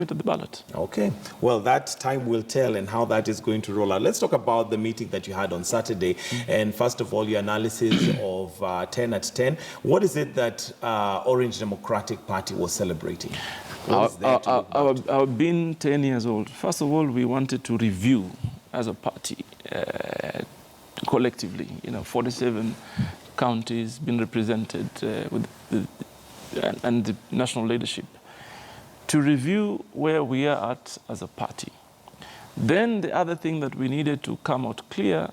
at the ballot. Okay. Well, that time will tell and how that is going to roll out. Let's talk about the meeting that you had on Saturday. And first of all, your analysis of 10 at 10. What is it that Orange Democratic Party was celebrating? Our being 10 years old, first of all, we wanted to review as a party collectively, 47 counties being represented and the national leadership, to review where we are at as a party. Then the other thing that we needed to come out clear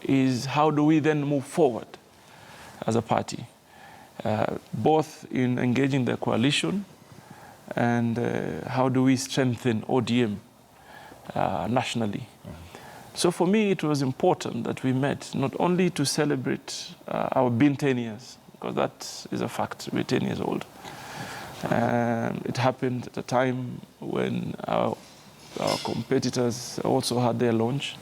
is how do we then move forward as a party, both in engaging the coalition and how do we strengthen ODM nationally. So for me, it was important that we met not only to celebrate our being 10 years, because that is a fact, we're 10 years old. It happened at a time when our competitors also had their launch.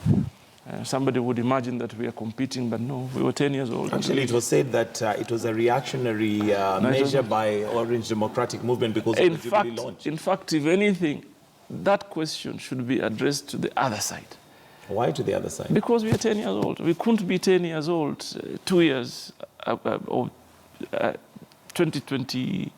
Somebody would imagine that we are competing, but no, we were 10 years old. Actually, it was said that it was a reactionary measure by Orange Democratic Movement because of the Jubilee launch. In fact, if anything, that question should be addressed to the other side. Why to the other side? Because we are 10 years old. We couldn't be 10 years old 2 years or 2020,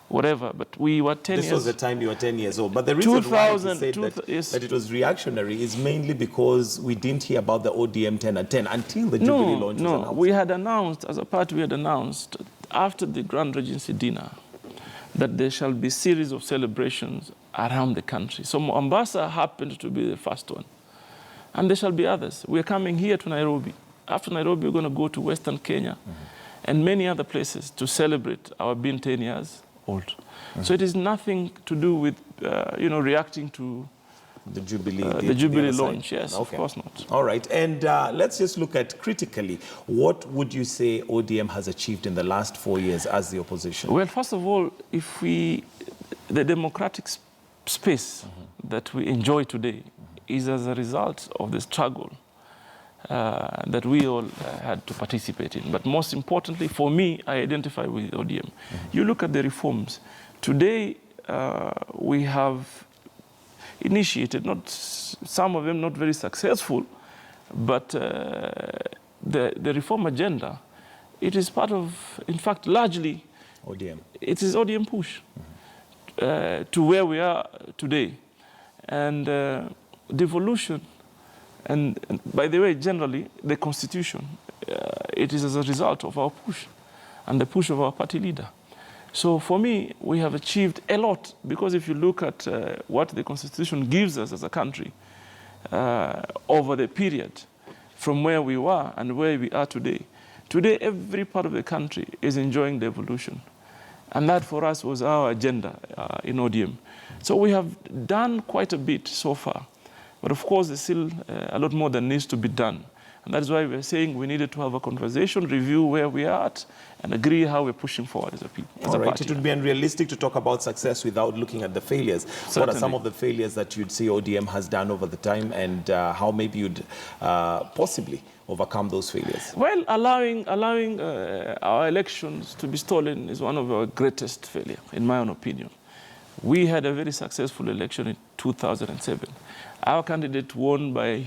whatever, but we were 10 years. This was the time you were 10 years old. But the reason why you said that it was reactionary is mainly because we didn't hear about the ODM 10 at 10 until the Jubilee launch was announced. We had announced, as a party, we had announced after the Grand Regency dinner that there shall be a series of celebrations around the country. So Mombasa happened to be the first one. And there shall be others. We're coming here to Nairobi. After Nairobi, we're going to go to Western Kenya and many other places to celebrate our being 10 years old. So it is nothing to do with, reacting to the Jubilee, the Jubilee launch. Yes, okay. Of course not. All right, and let's just look at critically, what would you say ODM has achieved in the last 4 years as the opposition? Well, first of all, the democratic space that we enjoy today is as a result of the struggle that we all had to participate in. But most importantly, for me, I identify with ODM. You look at the reforms. Today, we have initiated, some of them not very successful, but the reform agenda, it is part of, in fact, largely, ODM. It is ODM push to where we are today. And devolution, and by the way, generally, the Constitution, it is as a result of our push and the push of our party leader. So for me, we have achieved a lot, because if you look at what the Constitution gives us as a country over the period from where we were and where we are today, every part of the country is enjoying the evolution. And that for us was our agenda in ODM. So we have done quite a bit so far. But of course, there's still a lot more that needs to be done. And that's why we're saying we needed to have a conversation, review where we are at, and agree how we're pushing forward as a people. All right, it would be unrealistic to talk about success without looking at the failures. Certainly. What are some of the failures that you'd see ODM has done over the time, and how maybe you'd possibly overcome those failures? Well, allowing our elections to be stolen is one of our greatest failures, in my own opinion. We had a very successful election in 2007. Our candidate won by